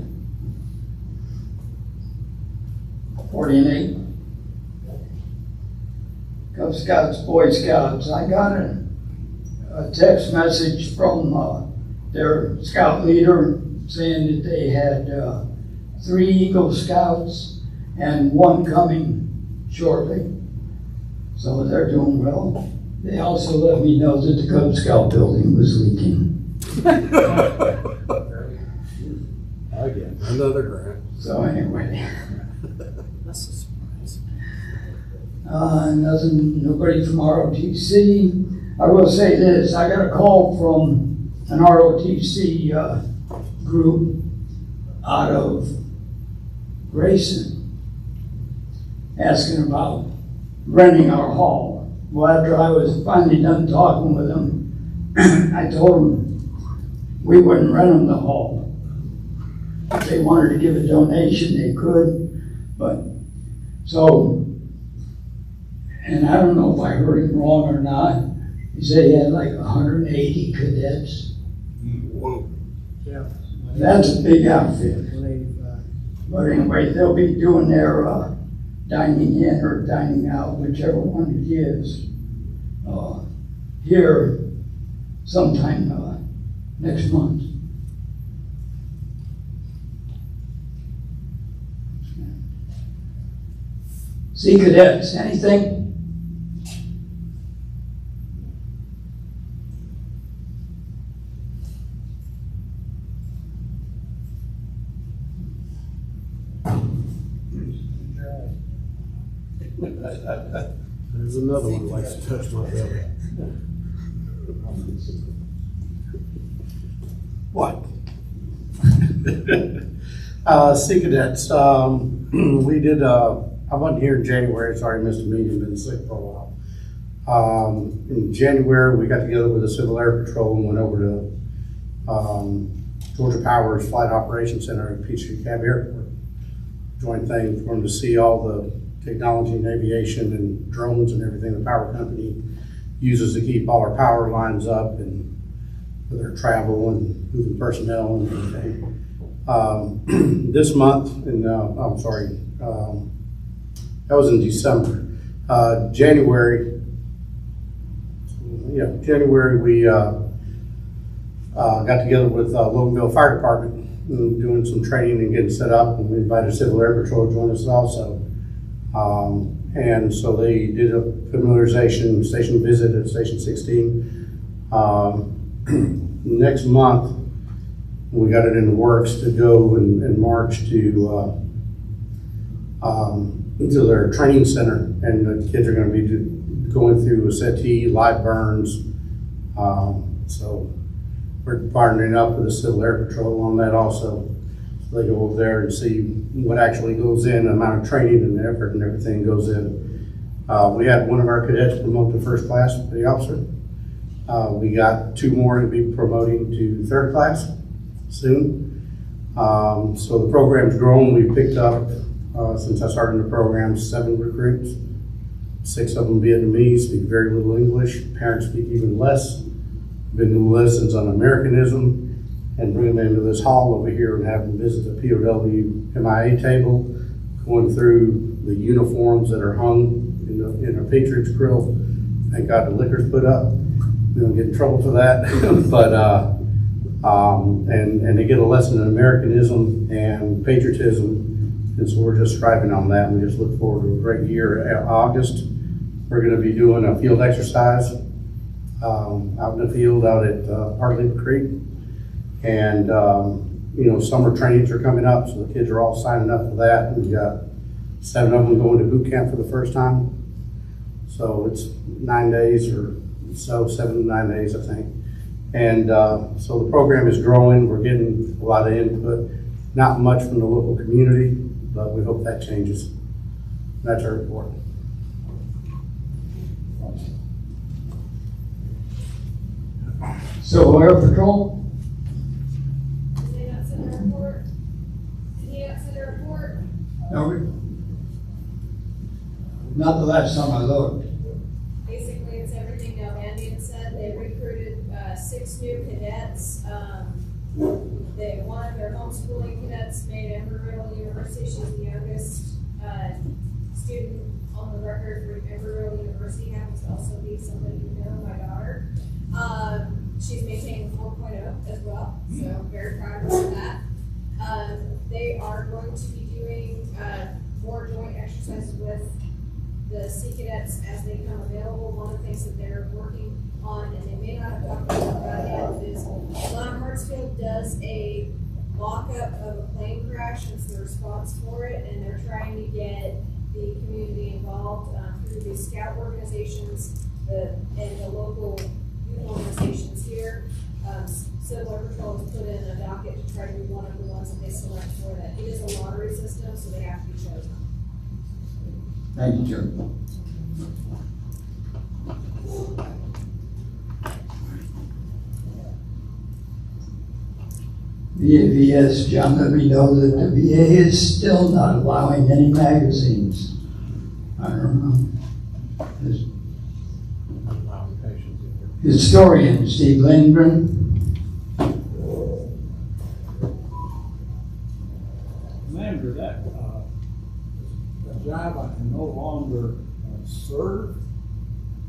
40 and 8. Cub Scouts, Boy Scouts. I got a text message from their scout leader saying that they had 3 Eagle Scouts and 1 coming shortly. So they're doing well. They also let me know that the Cub Scout building was leaking. Again, another grant. So anyway. That's a surprise. Nobody from ROTC. I will say this, I got a call from an ROTC group out of Grayson asking about renting our hall. Well, after I was finally done talking with them, I told them we wouldn't rent them the hall. If they wanted to give a donation, they could, but so, and I don't know if I heard him wrong or not. He said he had like 180 cadets. Whoa. Yeah. That's a big outfit. 185. But anyway, they'll be doing their dining in or dining out, whichever one it is, here sometime next month. Sea Cadets, anything? There's another one that likes to touch my belly. What? Sea Cadets, we did, I wasn't here in January, sorry I missed a meeting, been sick for a while. In January, we got together with the Civil Air Patrol and went over to Georgia Power's Flight Operations Center at Peachtree Cab Airport. Joint thing for them to see all the technology and aviation and drones and everything the power company uses to keep all our power lines up and for their travel and moving personnel and everything. This month, and I'm sorry, that was in December. January, we got together with Loganville Fire Department and doing some training and getting set up, and we invited Civil Air Patrol to join us also. And so they did a familiarization station visit at Station 16. Next month, we got it in the works to go and march to their training center, and the kids are going to be going through a SETI, live burns. So we're partnering up with the Civil Air Patrol on that also. They go over there and see what actually goes in, the amount of training and effort and everything goes in. We had one of our cadets promote to first class petty officer. We got 2 more to be promoting to 3rd class soon. So the program's grown. We picked up, since I started the program, 7 recruits. 6 of them Vietnamese, speak very little English. Parents speak even less. Been doing lessons on Americanism and bring them into this hall over here and have them visit the POW MIA table, going through the uniforms that are hung in our Patriots grill. Thank God the liquor's put up. We don't get in trouble for that. But and they get a lesson in Americanism and patriotism, and so we're just striving on that. We just look forward to a great year. August, we're going to be doing a field exercise out in the field out at Hartley Creek, and you know, summer trainings are coming up, so the kids are all signing up for that. We've got 7 of them going to boot camp for the first time, so it's 9 days or so, 7 to 9 days, I think. And so the program is growing. We're getting a lot of input, not much from the local community, but we hope that changes. That's our report. So Air Patrol? Did they not send a report? Did he not send a report? No, not the last time I looked. Basically, it's everything Del Mandian said. They recruited 6 new cadets. One of their homeschooling cadets made Embry-Riddle University. She's the youngest student on the record for Embry-Riddle University. Happens to also be somebody you know, my daughter. She's maintaining 4.0 as well, so I'm very proud of her for that. They are going to be doing more joint exercises with the Sea Cadets as they come available. One of the things that they're working on, and they may not have talked about it yet, is Mount Hartsfield does a lockup of a plane crash and it's the response for it, and they're trying to get the community involved through the scout organizations and the local youth organizations here. Civil Air Patrol has put in a docket to try to be one of the ones that they select for that. It is a lottery system, so they have to be chosen. Thank you, Joe. VAVS, John, let me know that the VA is still not allowing any magazines. I don't know. Historian Steve Lindgren. Commander, that job I can no longer serve,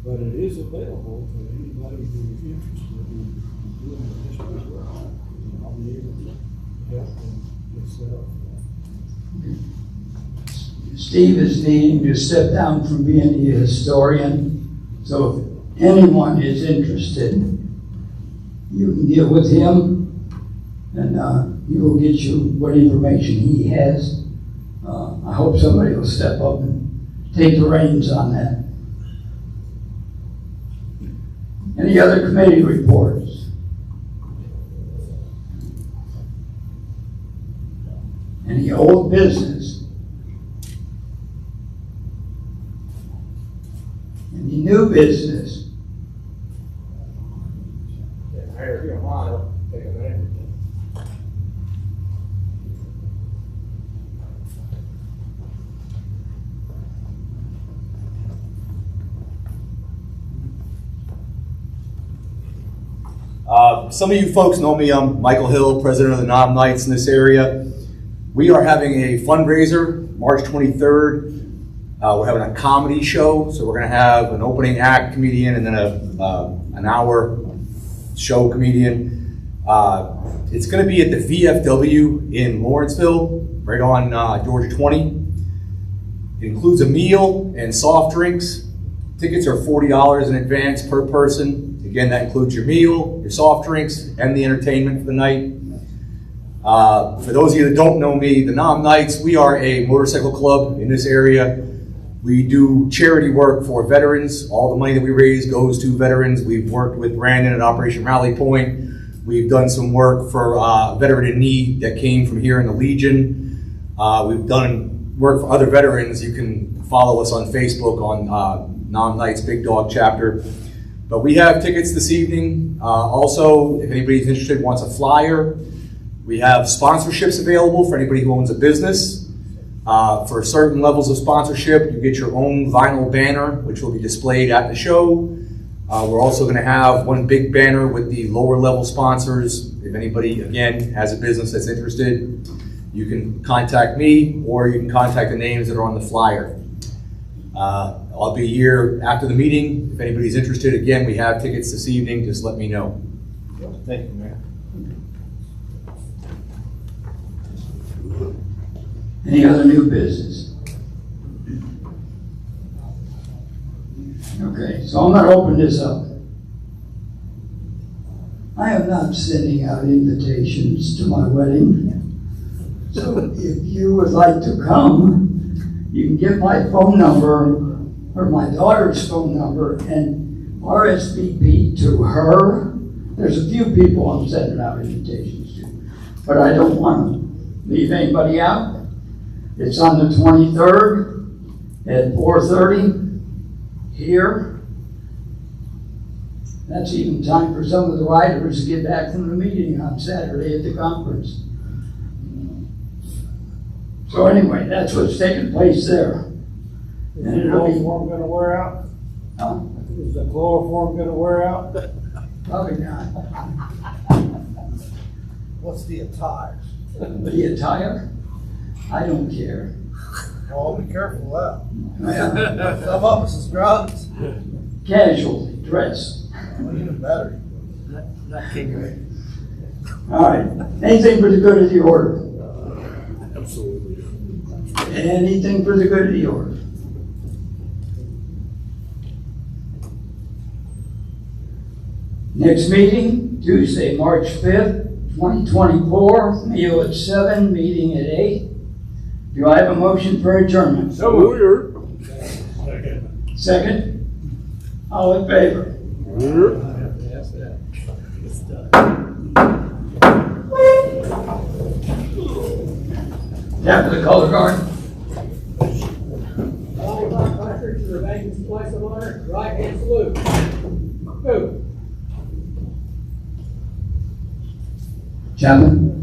but it is available to anybody who is interested in doing the history work. I'll be able to help them get set up. Steve is needing to step down from being the historian, so if anyone is interested, you can deal with him, and he will get you what information he has. I hope somebody will step up and take the reins on that. Any other committee reports? Any old business? Any new business? Some of you folks know me. I'm Michael Hill, president of the Nom Knights in this area. We are having a fundraiser March 23rd. We're having a comedy show, so we're going to have an opening act comedian and then an hour show comedian. It's going to be at the VFW in Lawrenceville, right on Georgia 20. It includes a meal and soft drinks. Tickets are $40 in advance per person. Again, that includes your meal, your soft drinks, and the entertainment for the night. For those of you that don't know me, the Nom Knights, we are a motorcycle club in this area. We do charity work for veterans. All the money that we raise goes to veterans. We've worked with Brandon at Operation Rally Point. We've done some work for a veteran in need that came from here in the Legion. We've done work for other veterans. You can follow us on Facebook on Nam Knights Big Dog chapter. But we have tickets this evening. Also, if anybody's interested, wants a flyer, we have sponsorships available for anybody who owns a business. For certain levels of sponsorship, you get your own vinyl banner, which will be displayed at the show. We're also going to have one big banner with the lower level sponsors. If anybody, again, has a business that's interested, you can contact me or you can contact the names that are on the flyer. I'll be here after the meeting. If anybody's interested, again, we have tickets this evening. Just let me know. Thank you, Mayor. Any other new business? Okay, so I'm gonna open this up. I am not sending out invitations to my wedding. So if you would like to come, you can get my phone number or my daughter's phone number and RSVP to her. There's a few people I'm sending out invitations to, but I don't want to leave anybody out. It's on the 23rd at 4:30 here. That's even time for some of the riders to get back from the meeting on Saturday at the conference. So anyway, that's what's taking place there. Is the chloroform gonna wear out? Huh? Is the chloroform gonna wear out? Probably not. What's the attire? The attire? I don't care. Oh, be careful of Yeah. that. Some of us is drugs. Casual dress. Well, even better. Not king. All right. Anything for the good of the order? Absolutely. Anything for the good of the order? Next meeting, Tuesday, March 5th, 2024, meal at 7, meeting at 8. Do I have a motion for adjournment? So weird. Second? All in favor? Tap to the color guard. All right, Patrick, to the Bacon's place of honor, right hand salute. Boom. Chapman?